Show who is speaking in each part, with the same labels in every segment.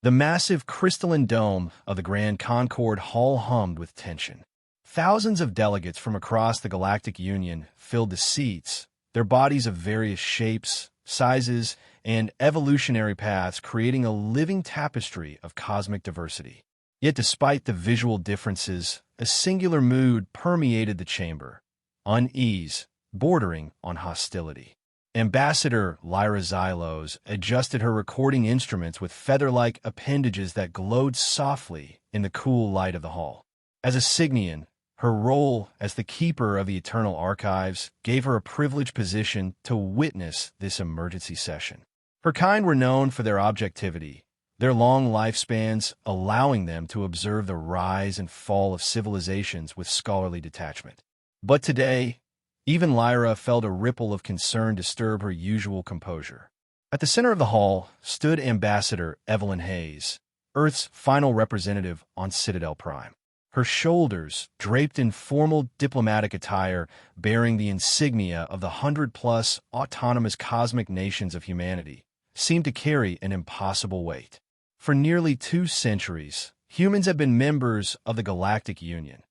Speaker 1: The massive crystalline dome of the Grand Concord Hall hummed with tension. Thousands of delegates from across the Galactic Union filled the seats, their bodies of various shapes, sizes, and evolutionary paths creating a living tapestry of cosmic diversity. Yet despite the visual differences, a singular mood permeated the chamber, unease, bordering on hostility. Ambassador Lyra Xylos adjusted her recording instruments with feather-like appendages that glowed softly in the cool light of the hall. As a Signian, her role as the keeper of the Eternal Archives gave her a privileged position to witness this emergency session. Her kind were known for their objectivity, their long lifespans allowing them to observe the rise and fall of civilizations with scholarly detachment. But today, even Lyra felt a ripple of concern disturb her usual composure. At the center of the hall stood Ambassador Evelyn Hayes, Earth's final representative on Citadel Prime. Her shoulders, draped in formal diplomatic attire bearing the insignia of the 100-plus autonomous cosmic nations of humanity, seemed to carry an impossible weight. For nearly 2 centuries, humans have been members of the Galactic Union,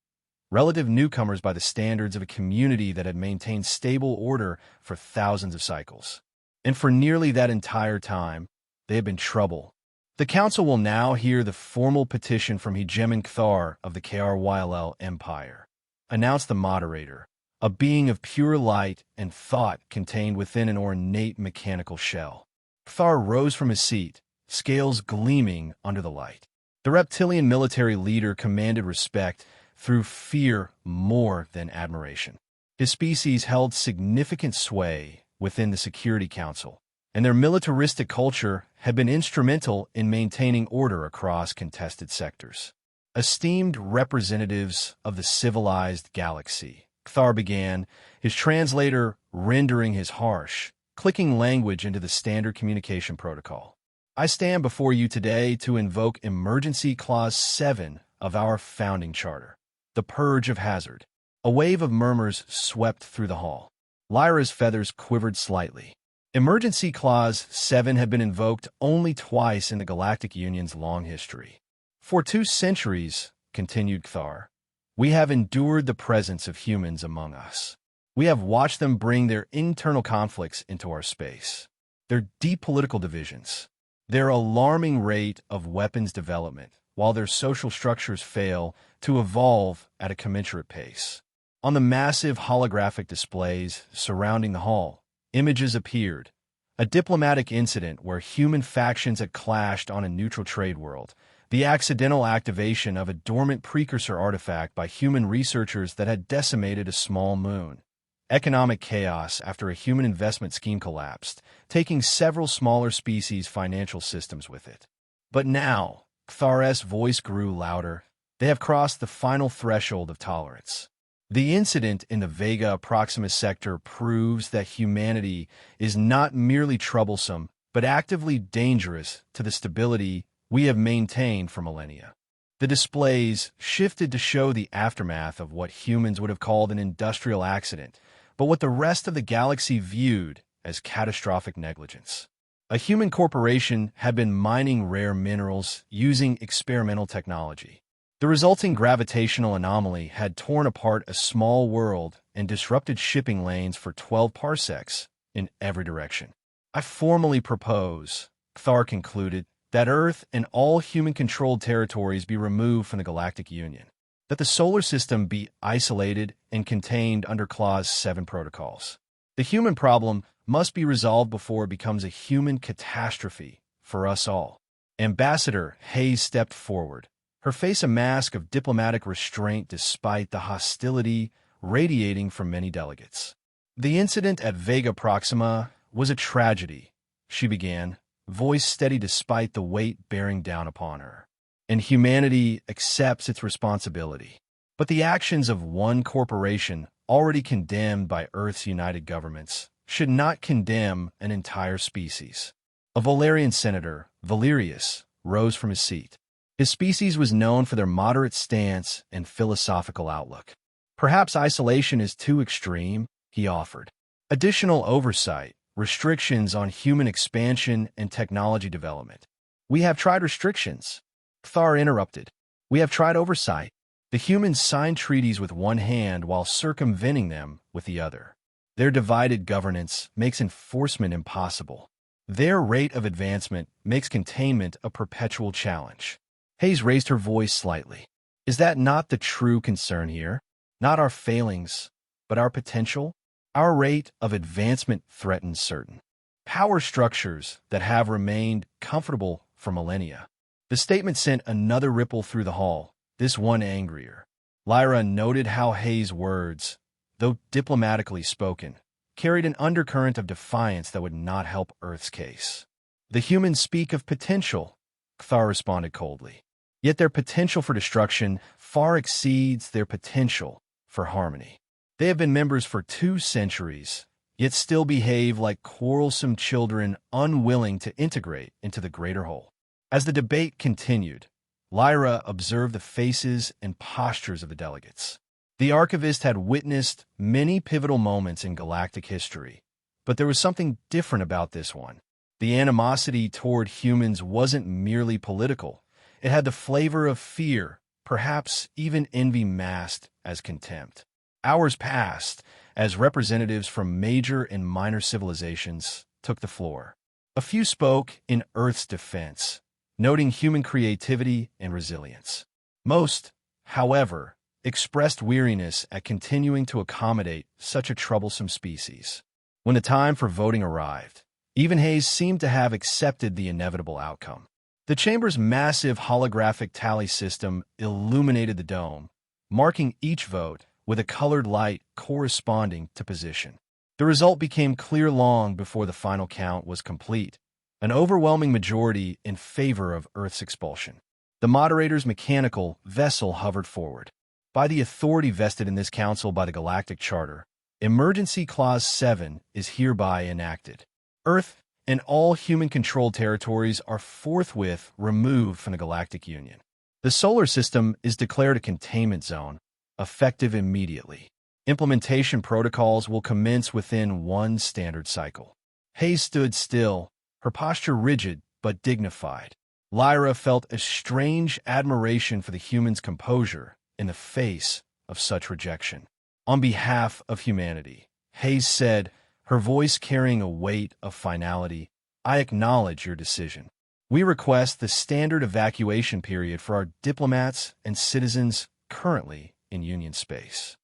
Speaker 1: relative newcomers by the standards of a community that had maintained stable order for thousands of cycles. And for nearly that entire time, they have been trouble. The Council will now hear the formal petition from Hegemon Kthar of the KRYLL Empire, announced the moderator, a being of pure light and thought contained within an ornate mechanical shell. Kthar rose from his seat, scales gleaming under the light. The reptilian military leader commanded respect through fear more than admiration. His species held significant sway within the Security Council, and their militaristic culture had been instrumental in maintaining order across contested sectors. Esteemed representatives of the civilized galaxy, Kthar began, his translator rendering his harsh, clicking language into the standard communication protocol. I stand before you today to invoke Emergency Clause 7 of our founding charter, the Purge of Hazard. A wave of murmurs swept through the hall. Lyra's feathers quivered slightly. Emergency Clause 7 had been invoked only twice in the Galactic Union's long history. For 2 centuries, continued Kthar, we have endured the presence of humans among us. We have watched them bring their internal conflicts into our space, their deep political divisions, their alarming rate of weapons development, while their social structures fail to evolve at a commensurate pace. On the massive holographic displays surrounding the hall, images appeared, a diplomatic incident where human factions had clashed on a neutral trade world, the accidental activation of a dormant precursor artifact by human researchers that had decimated a small moon, economic chaos after a human investment scheme collapsed, taking several smaller species' financial systems with it. But now, Kthar's voice grew louder. They have crossed the final threshold of tolerance. The incident in the Vega Proximus sector proves that humanity is not merely troublesome, but actively dangerous to the stability we have maintained for millennia. The displays shifted to show the aftermath of what humans would have called an industrial accident, but what the rest of the galaxy viewed as catastrophic negligence. A human corporation had been mining rare minerals using experimental technology. The resulting gravitational anomaly had torn apart a small world and disrupted shipping lanes for 12 parsecs in every direction. I formally propose, Kthar concluded, that Earth and all human-controlled territories be removed from the Galactic Union, that the solar system be isolated and contained under Clause 7 protocols. The human problem must be resolved before it becomes a human catastrophe for us all. Ambassador Hayes stepped forward, her face a mask of diplomatic restraint despite the hostility radiating from many delegates. The incident at Vega Proxima was a tragedy, she began, voice steady despite the weight bearing down upon her. And humanity accepts its responsibility. But the actions of one corporation, already condemned by Earth's united governments, should not condemn an entire species. A Valerian senator, Valerius, rose from his seat. His species was known for their moderate stance and philosophical outlook. Perhaps isolation is too extreme, he offered. Additional oversight, restrictions on human expansion and technology development. We have tried restrictions. Thar interrupted. We have tried oversight. The humans signed treaties with one hand while circumventing them with the other. Their divided governance makes enforcement impossible. Their rate of advancement makes containment a perpetual challenge. Hayes raised her voice slightly. Is that not the true concern here? Not our failings, but our potential? Our rate of advancement threatens certain power structures that have remained comfortable for millennia. The statement sent another ripple through the hall, this one angrier. Lyra noted how Hayes' words, though diplomatically spoken, carried an undercurrent of defiance that would not help Earth's case. The humans speak of potential, Thar responded coldly. Yet their potential for destruction far exceeds their potential for harmony. They have been members for 2 centuries, yet still behave like quarrelsome children unwilling to integrate into the greater whole. As the debate continued, Lyra observed the faces and postures of the delegates. The archivist had witnessed many pivotal moments in galactic history, but there was something different about this one. The animosity toward humans wasn't merely political. It had the flavor of fear, perhaps even envy masked as contempt. Hours passed as representatives from major and minor civilizations took the floor. A few spoke in Earth's defense, noting human creativity and resilience. Most, however, expressed weariness at continuing to accommodate such a troublesome species. When the time for voting arrived, even Hayes seemed to have accepted the inevitable outcome. The chamber's massive holographic tally system illuminated the dome, marking each vote with a colored light corresponding to position. The result became clear long before the final count was complete, an overwhelming majority in favor of Earth's expulsion. The moderator's mechanical vessel hovered forward. By the authority vested in this council by the Galactic Charter, Emergency Clause 7 is hereby enacted. Earth and all human-controlled territories are forthwith removed from the Galactic Union. The solar system is declared a containment zone, effective immediately. Implementation protocols will commence within 1 standard cycle. Hayes stood still, her posture rigid but dignified. Lyra felt a strange admiration for the human's composure in the face of such rejection. On behalf of humanity, Hayes said, her voice carrying a weight of finality, I acknowledge your decision. We request the standard evacuation period for our diplomats and citizens currently in Union space.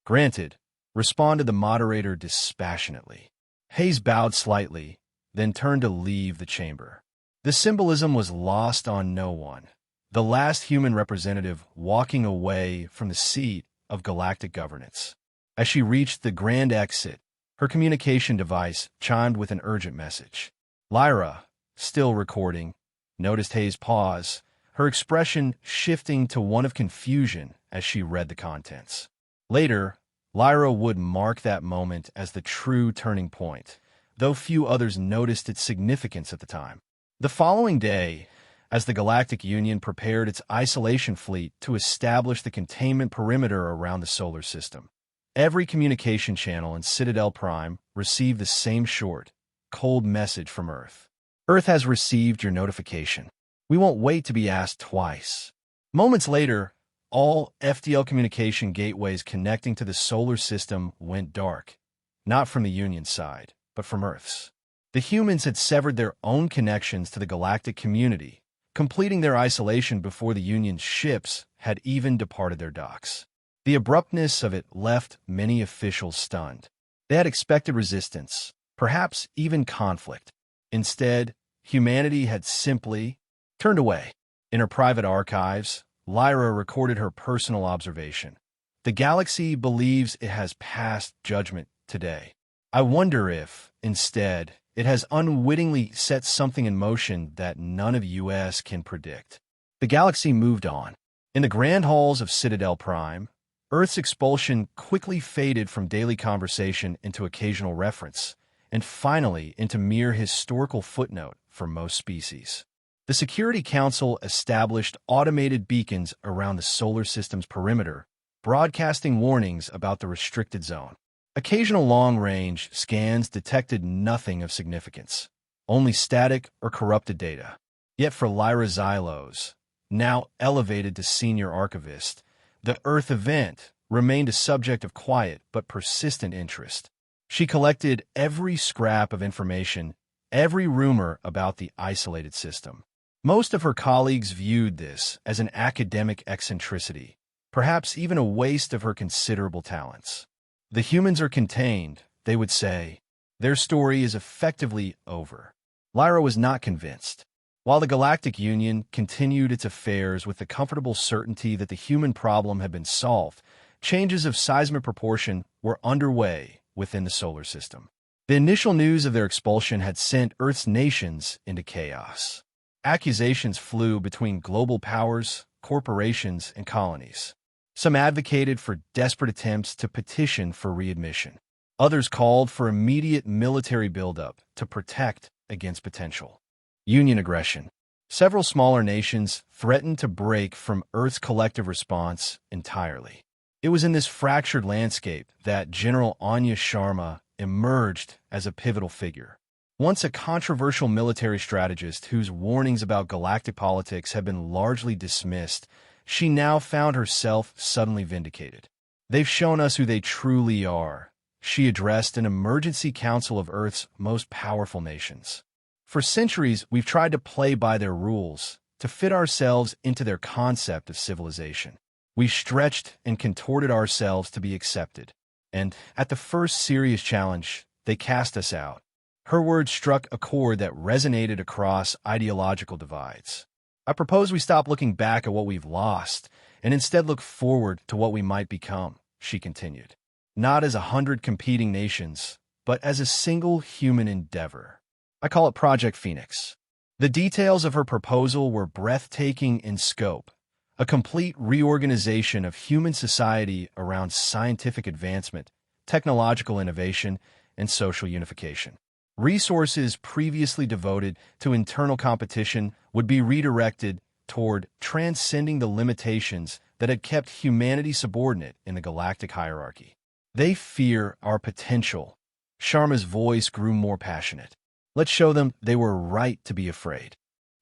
Speaker 1: Granted, responded the moderator dispassionately. Hayes bowed slightly, then turned to leave the chamber. The symbolism was lost on no one. The last human representative walking away from the seat of galactic governance. As she reached the grand exit, her communication device chimed with an urgent message. Lyra, still recording, noticed Hayes pause, her expression shifting to one of confusion as she read the contents. Later, Lyra would mark that moment as the true turning point, though few others noticed its significance at the time. The following day, as the Galactic Union prepared its isolation fleet to establish the containment perimeter around the solar system, every communication channel in Citadel Prime received the same short, cold message from Earth. Earth has received your notification. We won't wait to be asked twice. Moments later, all FDL communication gateways connecting to the solar system went dark, not from the Union side, but from Earth's. The humans had severed their own connections to the galactic community, completing their isolation before the Union's ships had even departed their docks. The abruptness of it left many officials stunned. They had expected resistance, perhaps even conflict. Instead, humanity had simply turned away. In her private archives, Lyra recorded her personal observation. The galaxy believes it has passed judgment today. I wonder if, instead, it has unwittingly set something in motion that none of US can predict. The galaxy moved on. In the grand halls of Citadel Prime, Earth's expulsion quickly faded from daily conversation into occasional reference, and finally into mere historical footnote for most species. The Security Council established automated beacons around the solar system's perimeter, broadcasting warnings about the restricted zone. Occasional long-range scans detected nothing of significance, only static or corrupted data. Yet for Lyra Xylos, now elevated to senior archivist, the Earth event remained a subject of quiet but persistent interest. She collected every scrap of information, every rumor about the isolated system. Most of her colleagues viewed this as an academic eccentricity, perhaps even a waste of her considerable talents. The humans are contained, they would say. Their story is effectively over. Lyra was not convinced. While the Galactic Union continued its affairs with the comfortable certainty that the human problem had been solved, changes of seismic proportion were underway within the solar system. The initial news of their expulsion had sent Earth's nations into chaos. Accusations flew between global powers, corporations, and colonies. Some advocated for desperate attempts to petition for readmission. Others called for immediate military buildup to protect against potential Union aggression. Several smaller nations threatened to break from Earth's collective response entirely. It was in this fractured landscape that General Anya Sharma emerged as a pivotal figure. Once a controversial military strategist whose warnings about galactic politics had been largely dismissed, she now found herself suddenly vindicated. "They've shown us who they truly are," she addressed an emergency council of Earth's most powerful nations. "For centuries, we've tried to play by their rules, to fit ourselves into their concept of civilization. We stretched and contorted ourselves to be accepted. And at the first serious challenge, they cast us out." Her words struck a chord that resonated across ideological divides. "I propose we stop looking back at what we've lost and instead look forward to what we might become," she continued. "Not as 100 competing nations, but as a single human endeavor. I call it Project Phoenix." The details of her proposal were breathtaking in scope, a complete reorganization of human society around scientific advancement, technological innovation, and social unification. Resources previously devoted to internal competition would be redirected toward transcending the limitations that had kept humanity subordinate in the galactic hierarchy. "They fear our potential." Sharma's voice grew more passionate. "Let's show them they were right to be afraid."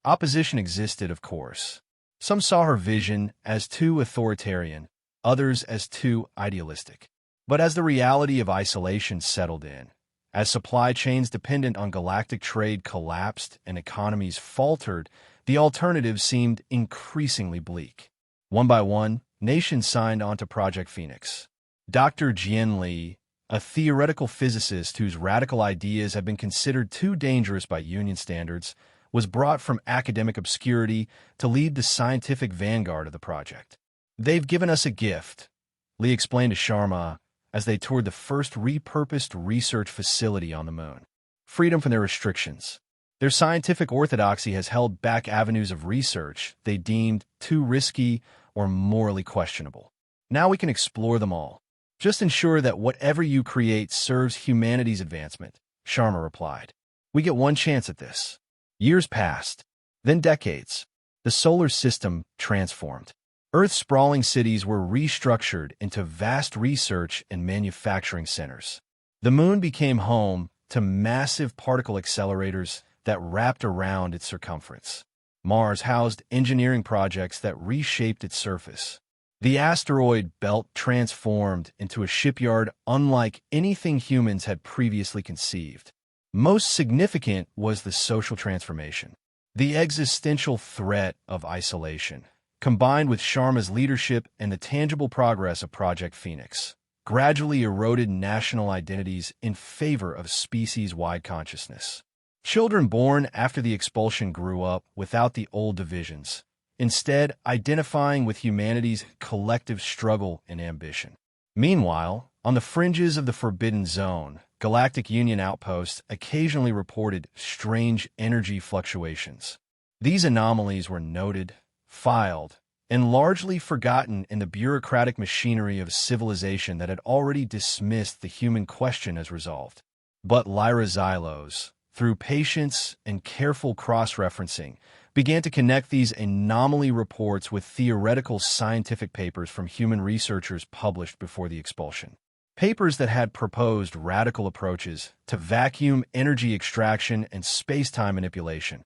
Speaker 1: Opposition existed, of course. Some saw her vision as too authoritarian, others as too idealistic. But as the reality of isolation settled in, as supply chains dependent on galactic trade collapsed and economies faltered, the alternatives seemed increasingly bleak. One by one, nations signed onto Project Phoenix. Dr. Jian Li, a theoretical physicist whose radical ideas had been considered too dangerous by Union standards, was brought from academic obscurity to lead the scientific vanguard of the project. "They've given us a gift," Li explained to Sharma as they toured the first repurposed research facility on the moon. "Freedom from their restrictions. Their scientific orthodoxy has held back avenues of research they deemed too risky or morally questionable. Now we can explore them all. Just ensure that whatever you create serves humanity's advancement," Sharma replied. "We get one chance at this." Years passed, then decades. The solar system transformed. Earth's sprawling cities were restructured into vast research and manufacturing centers. The moon became home to massive particle accelerators that wrapped around its circumference. Mars housed engineering projects that reshaped its surface. The asteroid belt transformed into a shipyard unlike anything humans had previously conceived. Most significant was the social transformation. The existential threat of isolation, combined with Sharma's leadership and the tangible progress of Project Phoenix, gradually eroded national identities in favor of species-wide consciousness. Children born after the expulsion grew up without the old divisions, instead identifying with humanity's collective struggle and ambition. Meanwhile, on the fringes of the Forbidden Zone, Galactic Union outposts occasionally reported strange energy fluctuations. These anomalies were noted, filed, and largely forgotten in the bureaucratic machinery of a civilization that had already dismissed the human question as resolved. But Lyra Xylos, through patience and careful cross-referencing, began to connect these anomaly reports with theoretical scientific papers from human researchers published before the expulsion. Papers that had proposed radical approaches to vacuum energy extraction and space-time manipulation,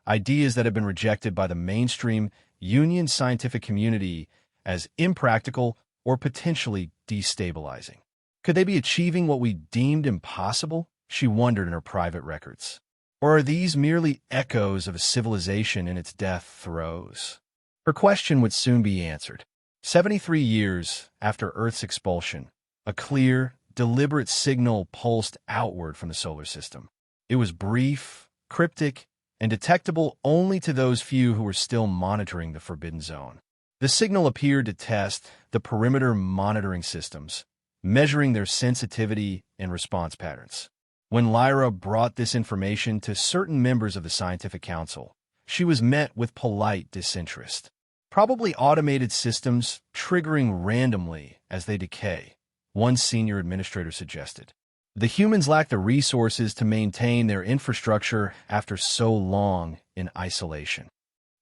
Speaker 1: ideas that have been rejected by the mainstream Union scientific community as impractical or potentially destabilizing. Could they be achieving what we deemed impossible? She wondered in her private records. Or are these merely echoes of a civilization in its death throes? Her question would soon be answered. 73 years after Earth's expulsion, a clear, deliberate signal pulsed outward from the solar system. It was brief, cryptic, and detectable only to those few who were still monitoring the Forbidden Zone. The signal appeared to test the perimeter monitoring systems, measuring their sensitivity and response patterns. When Lyra brought this information to certain members of the Scientific Council, she was met with polite disinterest. Probably automated systems triggering randomly as they decay, one senior administrator suggested. The humans lack the resources to maintain their infrastructure after so long in isolation.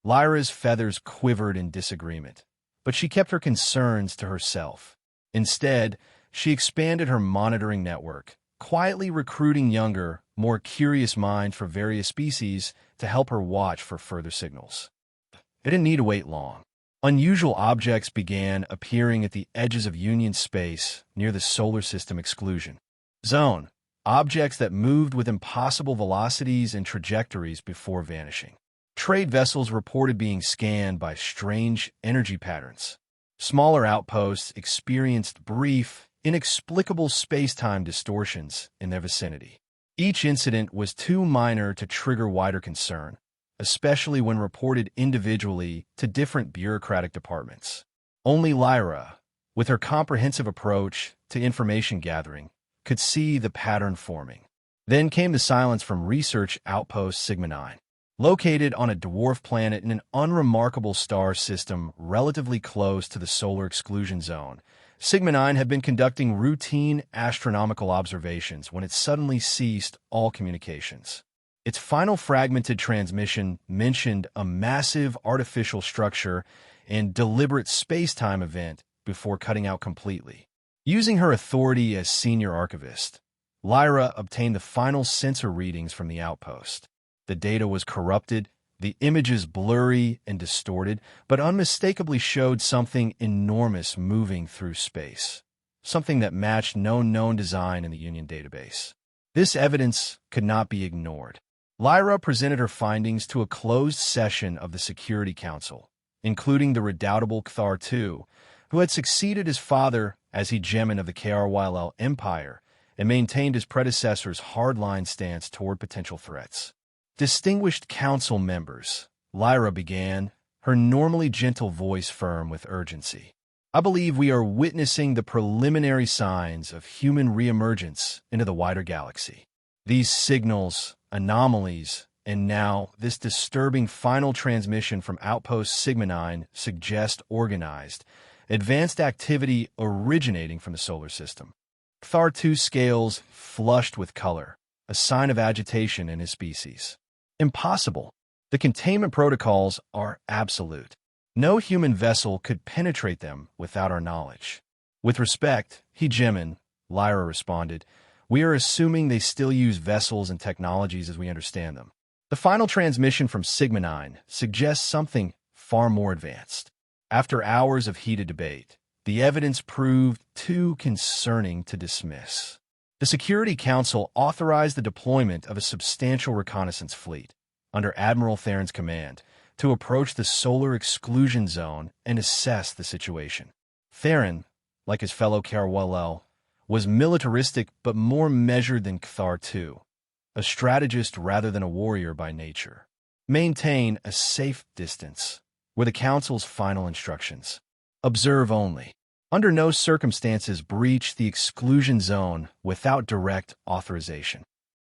Speaker 1: Lyra's feathers quivered in disagreement, but she kept her concerns to herself. Instead, she expanded her monitoring network, quietly recruiting younger, more curious minds for various species to help her watch for further signals. It didn't need to wait long. Unusual objects began appearing at the edges of Union space near the solar system exclusion zone, objects that moved with impossible velocities and trajectories before vanishing. Trade vessels reported being scanned by strange energy patterns. Smaller outposts experienced brief, inexplicable space-time distortions in their vicinity. Each incident was too minor to trigger wider concern, especially when reported individually to different bureaucratic departments. Only Lyra, with her comprehensive approach to information gathering, could see the pattern forming. Then came the silence from Research Outpost Sigma 9. Located on a dwarf planet in an unremarkable star system relatively close to the solar exclusion zone, Sigma 9 had been conducting routine astronomical observations when it suddenly ceased all communications. Its final fragmented transmission mentioned a massive artificial structure and deliberate space-time event before cutting out completely. Using her authority as senior archivist, Lyra obtained the final sensor readings from the outpost. The data was corrupted, the images blurry and distorted, but unmistakably showed something enormous moving through space, something that matched no known design in the Union database. This evidence could not be ignored. Lyra presented her findings to a closed session of the Security Council, including the redoubtable Cthar II, who had succeeded his father as hegemon of the KRYL Empire and maintained his predecessor's hardline stance toward potential threats. Distinguished council members, Lyra began, her normally gentle voice firm with urgency. I believe we are witnessing the preliminary signs of human reemergence into the wider galaxy. These signals, anomalies, and now this disturbing final transmission from Outpost Sigma 9 suggest organized, advanced activity originating from the solar system. Cthar II scales flushed with color, a sign of agitation in his species. Impossible. The containment protocols are absolute. No human vessel could penetrate them without our knowledge. With respect, hegemon, Lyra responded, we are assuming they still use vessels and technologies as we understand them. The final transmission from Sigma 9 suggests something far more advanced. After hours of heated debate, the evidence proved too concerning to dismiss. The Security Council authorized the deployment of a substantial reconnaissance fleet, under Admiral Theron's command, to approach the solar exclusion zone and assess the situation. Theron, like his fellow KRYL, was militaristic but more measured than Cthar II, a strategist rather than a warrior by nature. Maintain a safe distance were the Council's final instructions. Observe only. Under no circumstances breach the exclusion zone without direct authorization.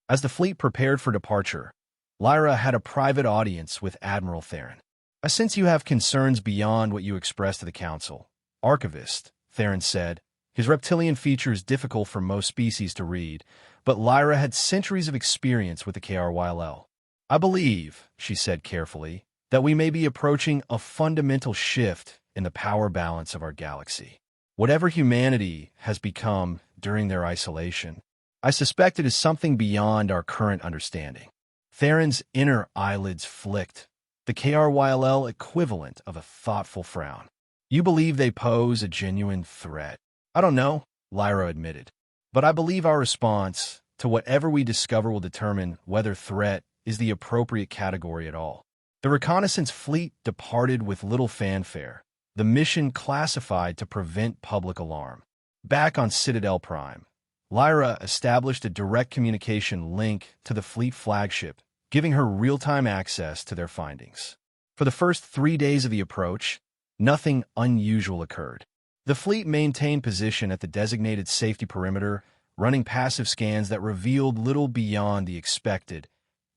Speaker 1: As the fleet prepared for departure, Lyra had a private audience with Admiral Theron. I sense you have concerns beyond what you expressed to the Council. Archivist, Theron said, his reptilian features difficult for most species to read, but Lyra had centuries of experience with the KRYL. I believe, she said carefully, that we may be approaching a fundamental shift in the power balance of our galaxy. Whatever humanity has become during their isolation, I suspect it is something beyond our current understanding. Theron's inner eyelids flicked, the KRYLL equivalent of a thoughtful frown. You believe they pose a genuine threat? I don't know, Lyra admitted. But I believe our response to whatever we discover will determine whether threat is the appropriate category at all. The reconnaissance fleet departed with little fanfare, the mission classified to prevent public alarm. Back on Citadel Prime, Lyra established a direct communication link to the fleet flagship, giving her real-time access to their findings. For the first 3 days of the approach, nothing unusual occurred. The fleet maintained position at the designated safety perimeter, running passive scans that revealed little beyond the expected,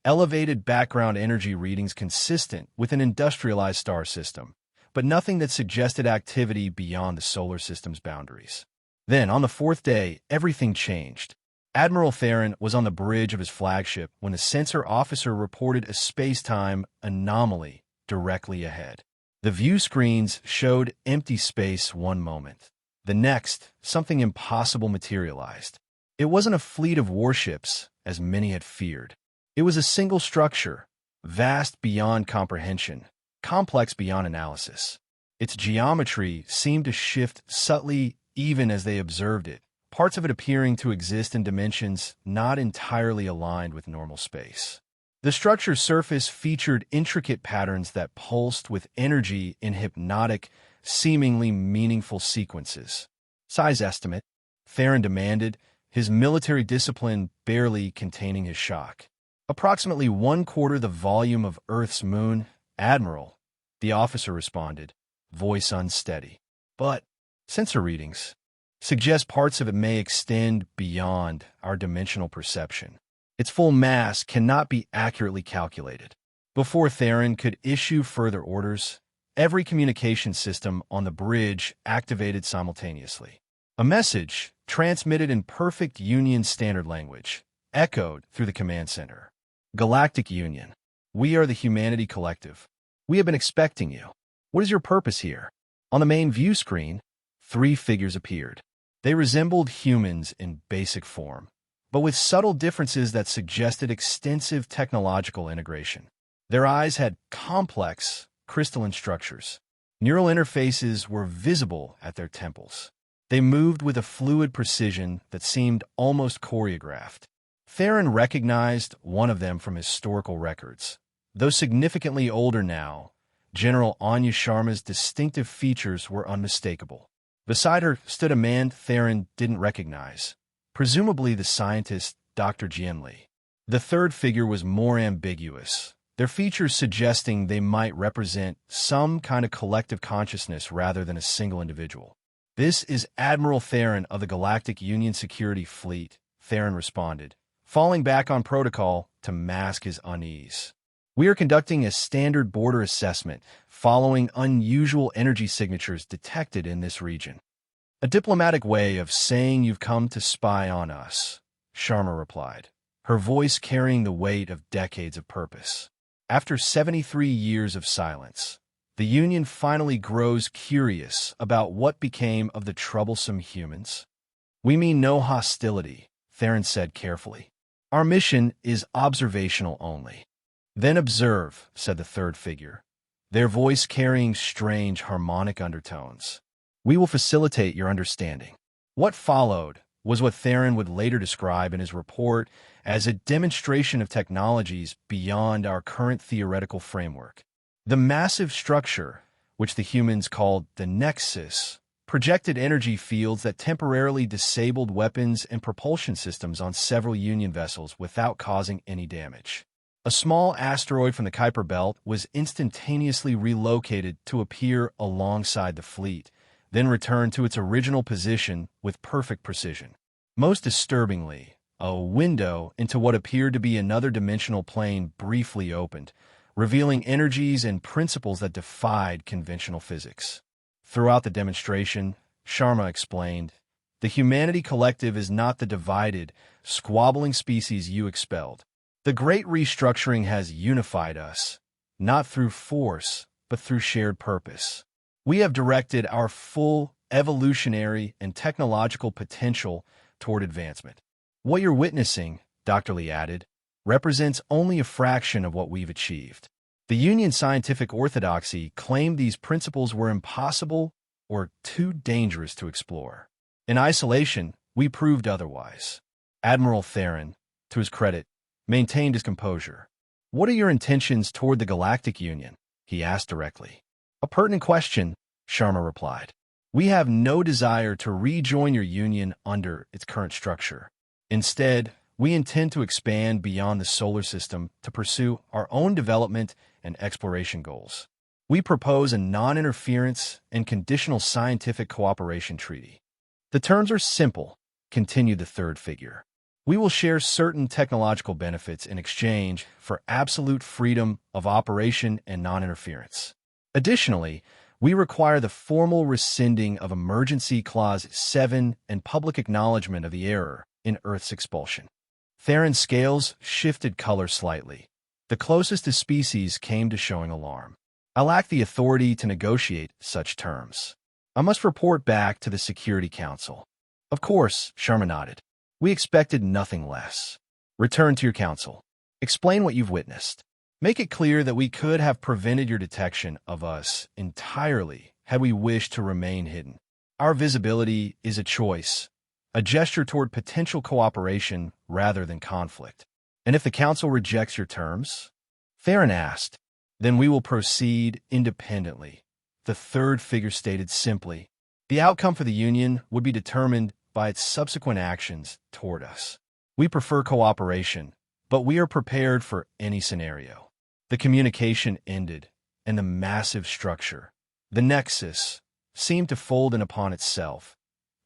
Speaker 1: elevated background energy readings consistent with an industrialized star system, but nothing that suggested activity beyond the solar system's boundaries. Then, on the 4th day, everything changed. Admiral Theron was on the bridge of his flagship when a sensor officer reported a space-time anomaly directly ahead. The view screens showed empty space one moment. The next, something impossible materialized. It wasn't a fleet of warships, as many had feared. It was a single structure, vast beyond comprehension, complex beyond analysis. Its geometry seemed to shift subtly even as they observed it, parts of it appearing to exist in dimensions not entirely aligned with normal space. The structure's surface featured intricate patterns that pulsed with energy in hypnotic, seemingly meaningful sequences. Size estimate, Theron demanded, his military discipline barely containing his shock. Approximately 1/4 the volume of Earth's moon, Admiral, the officer responded, voice unsteady. But sensor readings suggest parts of it may extend beyond our dimensional perception. Its full mass cannot be accurately calculated. Before Theron could issue further orders, every communication system on the bridge activated simultaneously. A message, transmitted in perfect Union standard language, echoed through the command center. Galactic Union, we are the Humanity Collective. We have been expecting you. What is your purpose here? On the main view screen, 3 figures appeared. They resembled humans in basic form, but with subtle differences that suggested extensive technological integration. Their eyes had complex, crystalline structures. Neural interfaces were visible at their temples. They moved with a fluid precision that seemed almost choreographed. Theron recognized one of them from historical records. Though significantly older now, General Anya Sharma's distinctive features were unmistakable. Beside her stood a man Theron didn't recognize, presumably the scientist Dr. Jianli. The third figure was more ambiguous, their features suggesting they might represent some kind of collective consciousness rather than a single individual. This is Admiral Theron of the Galactic Union Security Fleet, Theron responded, falling back on protocol to mask his unease. We are conducting a standard border assessment following unusual energy signatures detected in this region. A diplomatic way of saying you've come to spy on us, Sharma replied, her voice carrying the weight of decades of purpose. After 73 years of silence, the Union finally grows curious about what became of the troublesome humans. We mean no hostility, Theron said carefully. Our mission is observational only. Then observe, said the third figure, their voice carrying strange harmonic undertones. We will facilitate your understanding. What followed was what Theron would later describe in his report as a demonstration of technologies beyond our current theoretical framework. The massive structure, which the humans called the Nexus, projected energy fields that temporarily disabled weapons and propulsion systems on several Union vessels without causing any damage. A small asteroid from the Kuiper Belt was instantaneously relocated to appear alongside the fleet, then returned to its original position with perfect precision. Most disturbingly, a window into what appeared to be another dimensional plane briefly opened, revealing energies and principles that defied conventional physics. Throughout the demonstration, Sharma explained, the Humanity Collective is not the divided, squabbling species you expelled. The Great Restructuring has unified us, not through force, but through shared purpose. We have directed our full evolutionary and technological potential toward advancement. What you're witnessing, Dr. Lee added, represents only a fraction of what we've achieved. The Union scientific orthodoxy claimed these principles were impossible or too dangerous to explore. In isolation, we proved otherwise. Admiral Theron, to his credit, maintained his composure. "What are your intentions toward the Galactic Union?" he asked directly. "A pertinent question," Sharma replied. "We have no desire to rejoin your union under its current structure. Instead, we intend to expand beyond the solar system to pursue our own development and exploration goals. We propose a non-interference and conditional scientific cooperation treaty. The terms are simple," continued the third figure. "We will share certain technological benefits in exchange for absolute freedom of operation and non-interference. Additionally, we require the formal rescinding of Emergency Clause 7 and public acknowledgement of the error in Earth's expulsion." Theron's scales shifted color slightly. The closest his species came to showing alarm. "I lack the authority to negotiate such terms. I must report back to the Security Council." "Of course," Sharma nodded. "We expected nothing less. Return to your council. Explain what you've witnessed. Make it clear that we could have prevented your detection of us entirely had we wished to remain hidden. Our visibility is a choice, a gesture toward potential cooperation rather than conflict. And if the council rejects your terms?" Theron asked. "Then we will proceed independently," the third figure stated simply. "The outcome for the Union would be determined by its subsequent actions toward us. We prefer cooperation, but we are prepared for any scenario." The communication ended, and the massive structure, the Nexus, seemed to fold in upon itself,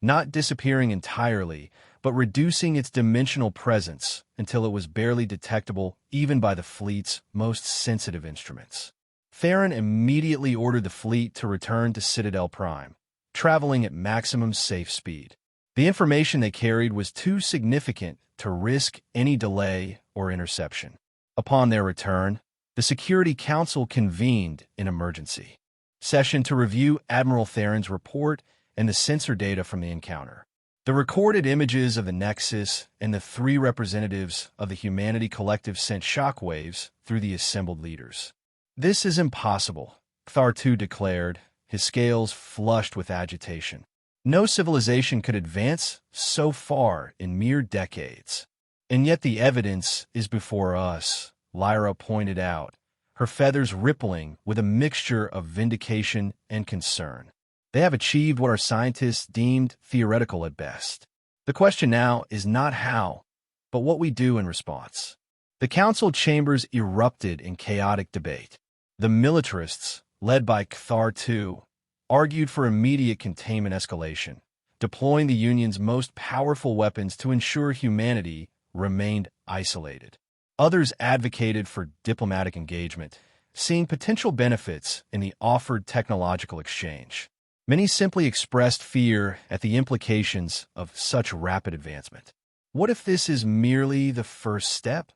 Speaker 1: not disappearing entirely, but reducing its dimensional presence until it was barely detectable even by the fleet's most sensitive instruments. Theron immediately ordered the fleet to return to Citadel Prime, traveling at maximum safe speed. The information they carried was too significant to risk any delay or interception. Upon their return, the Security Council convened an emergency session to review Admiral Theron's report and the sensor data from the encounter. The recorded images of the Nexus and the three representatives of the Humanity Collective sent shockwaves through the assembled leaders. "This is impossible," Cthar-2 declared, his scales flushed with agitation. "No civilization could advance so far in mere decades. And yet the evidence is before us," Lyra pointed out, her feathers rippling with a mixture of vindication and concern. "They have achieved what our scientists deemed theoretical at best. The question now is not how, but what we do in response." The council chambers erupted in chaotic debate. The militarists, led by Cthar-2, argued for immediate containment escalation, deploying the Union's most powerful weapons to ensure humanity remained isolated. Others advocated for diplomatic engagement, seeing potential benefits in the offered technological exchange. Many simply expressed fear at the implications of such rapid advancement. "What if this is merely the first step?"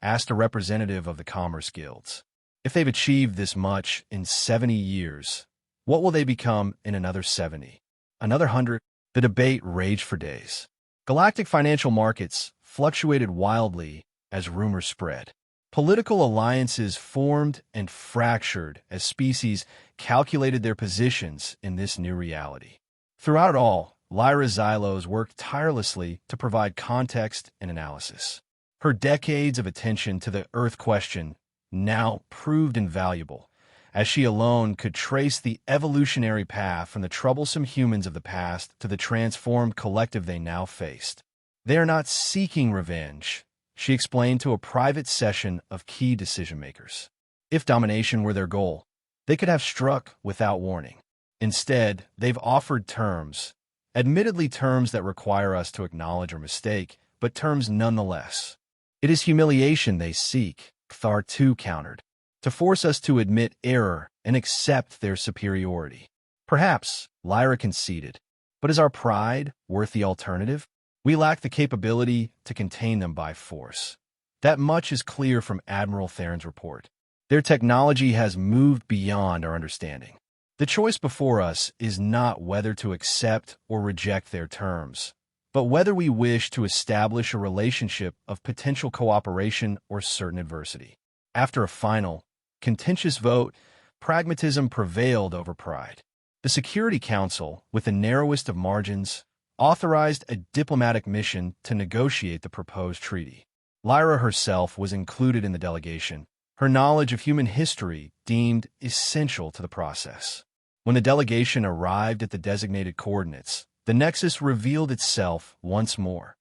Speaker 1: asked a representative of the Commerce Guilds. "If they've achieved this much in 70 years, what will they become in another 70? Another 100? The debate raged for days. Galactic financial markets fluctuated wildly as rumors spread. Political alliances formed and fractured as species calculated their positions in this new reality. Throughout it all, Lyra Xylos worked tirelessly to provide context and analysis. Her decades of attention to the Earth question now proved invaluable, as she alone could trace the evolutionary path from the troublesome humans of the past to the transformed collective they now faced. "They are not seeking revenge," she explained to a private session of key decision-makers. "If domination were their goal, they could have struck without warning. Instead, they've offered terms, admittedly terms that require us to acknowledge our mistake, but terms nonetheless. It is humiliation they seek," Cthar-2 countered, "to force us to admit error and accept their superiority." "Perhaps," Lyra conceded, "but is our pride worth the alternative? We lack the capability to contain them by force. That much is clear from Admiral Theron's report. Their technology has moved beyond our understanding. The choice before us is not whether to accept or reject their terms, but whether we wish to establish a relationship of potential cooperation or certain adversity. After a final, contentious vote, pragmatism prevailed over pride. The Security Council, with the narrowest of margins, authorized a diplomatic mission to negotiate the proposed treaty. Lyra herself was included in the delegation, her knowledge of human history deemed essential to the process. When the delegation arrived at the designated coordinates, the nexus revealed itself once more,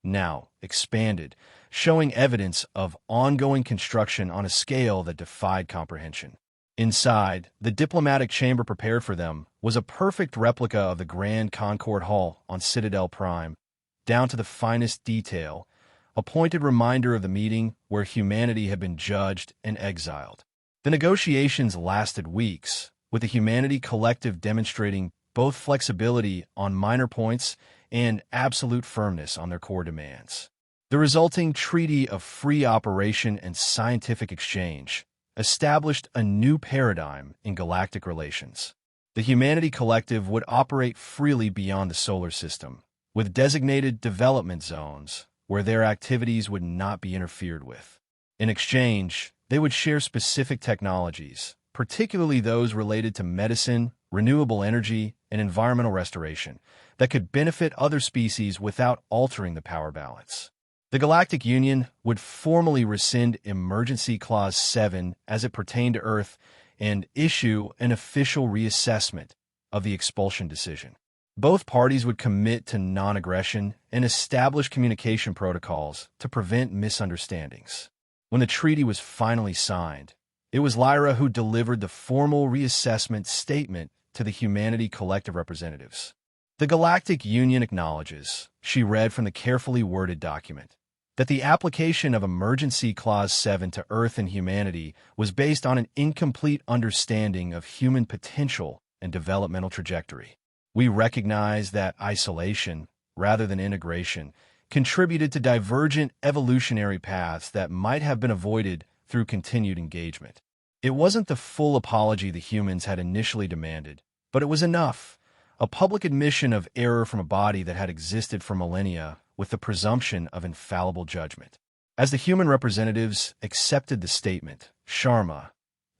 Speaker 1: now expanded, showing evidence of ongoing construction on a scale that defied comprehension. Inside, the diplomatic chamber prepared for them was a perfect replica of the Grand Concord Hall on Citadel Prime, down to the finest detail, a pointed reminder of the meeting where humanity had been judged and exiled. The negotiations lasted weeks, with the Humanity Collective demonstrating both flexibility on minor points and absolute firmness on their core demands. The resulting Treaty of Free Operation and Scientific Exchange established a new paradigm in galactic relations. The Humanity Collective would operate freely beyond the solar system, with designated development zones where their activities would not be interfered with. In exchange, they would share specific technologies, particularly those related to medicine, renewable energy, and environmental restoration, that could benefit other species without altering the power balance. The Galactic Union would formally rescind Emergency Clause 7 as it pertained to Earth and issue an official reassessment of the expulsion decision. Both parties would commit to non-aggression and establish communication protocols to prevent misunderstandings. When the treaty was finally signed, it was Lyra who delivered the formal reassessment statement to the Humanity Collective representatives. The Galactic Union acknowledges, she read from the carefully worded document, that the application of Emergency Clause 7 to Earth and humanity was based on an incomplete understanding of human potential and developmental trajectory. We recognize that isolation, rather than integration, contributed to divergent evolutionary paths that might have been avoided through continued engagement. It wasn't the full apology the humans had initially demanded, but it was enough, a public admission of error from a body that had existed for millennia with the presumption of infallible judgment. As the human representatives accepted the statement, Sharma,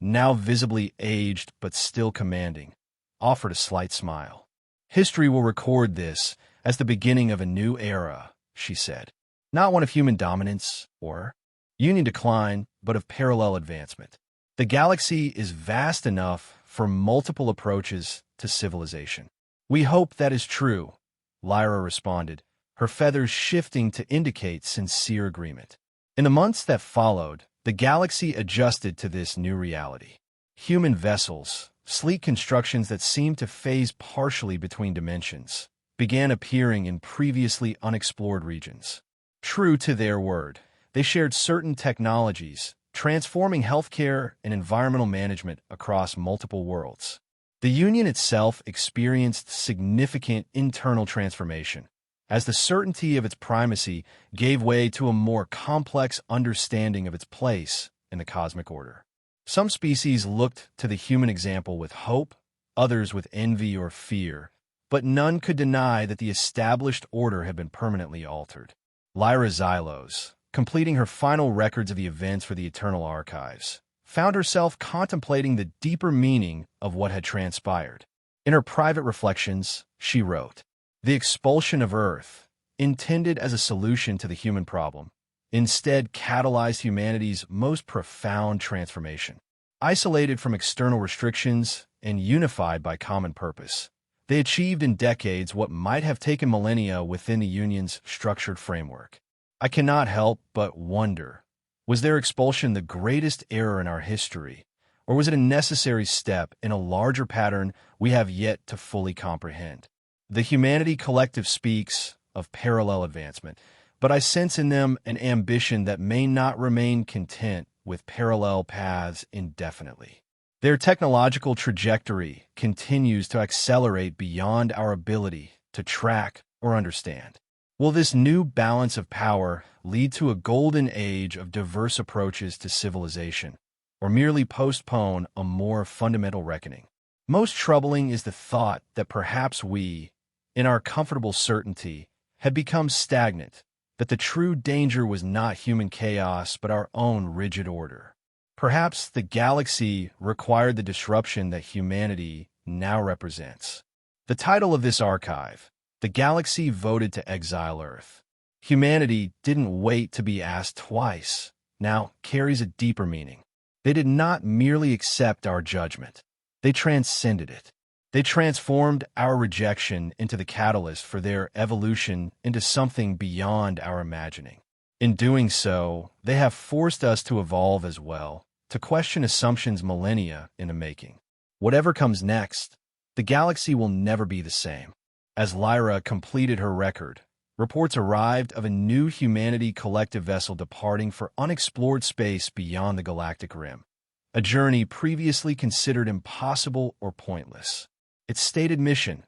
Speaker 1: now visibly aged but still commanding, offered a slight smile. "History will record this as the beginning of a new era," she said. "Not one of human dominance or union decline, but of parallel advancement. The galaxy is vast enough for multiple approaches to civilization." "We hope that is true," Lyra responded, her feathers shifting to indicate sincere agreement. In the months that followed, the galaxy adjusted to this new reality. Human vessels, sleek constructions that seemed to phase partially between dimensions, began appearing in previously unexplored regions. True to their word, they shared certain technologies, transforming healthcare and environmental management across multiple worlds. The Union itself experienced significant internal transformation, as the certainty of its primacy gave way to a more complex understanding of its place in the cosmic order. Some species looked to the human example with hope, others with envy or fear, but none could deny that the established order had been permanently altered. Lyra Xylos, completing her final records of the events for the Eternal Archives, found herself contemplating the deeper meaning of what had transpired. In her private reflections, she wrote, "The expulsion of Earth, intended as a solution to the human problem, instead catalyzed humanity's most profound transformation. Isolated from external restrictions and unified by common purpose, they achieved in decades what might have taken millennia within the Union's structured framework. I cannot help but wonder, was their expulsion the greatest error in our history, or was it a necessary step in a larger pattern we have yet to fully comprehend? The Humanity Collective speaks of parallel advancement, but I sense in them an ambition that may not remain content with parallel paths indefinitely. Their technological trajectory continues to accelerate beyond our ability to track or understand. Will this new balance of power lead to a golden age of diverse approaches to civilization, or merely postpone a more fundamental reckoning? Most troubling is the thought that perhaps we, in our comfortable certainty, had become stagnant, that the true danger was not human chaos but our own rigid order. Perhaps the galaxy required the disruption that humanity now represents. The title of this archive, The Galaxy Voted to Exile Earth. Humanity didn't wait to be asked twice, now carries a deeper meaning. They did not merely accept our judgment. They transcended it. They transformed our rejection into the catalyst for their evolution into something beyond our imagining. In doing so, they have forced us to evolve as well, to question assumptions millennia in the making. Whatever comes next, the galaxy will never be the same. As Lyra completed her record, reports arrived of a new humanity collective vessel departing for unexplored space beyond the galactic rim, a journey previously considered impossible or pointless. Its stated mission,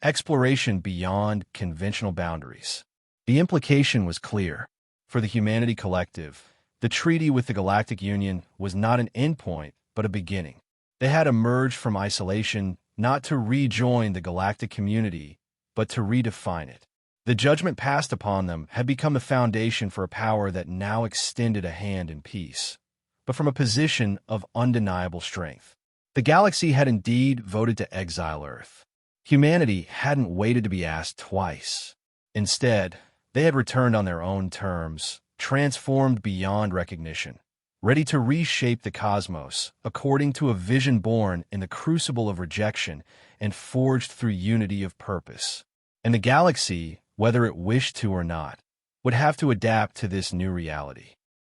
Speaker 1: exploration beyond conventional boundaries. The implication was clear. For the humanity collective, the treaty with the Galactic Union was not an endpoint, but a beginning. They had emerged from isolation not to rejoin the galactic community, but to redefine it. The judgment passed upon them had become the foundation for a power that now extended a hand in peace, but from a position of undeniable strength. The galaxy had indeed voted to exile Earth. Humanity hadn't waited to be asked twice. Instead, they had returned on their own terms, transformed beyond recognition, ready to reshape the cosmos according to a vision born in the crucible of rejection and forged through unity of purpose. And the galaxy, whether it wished to or not, would have to adapt to this new reality.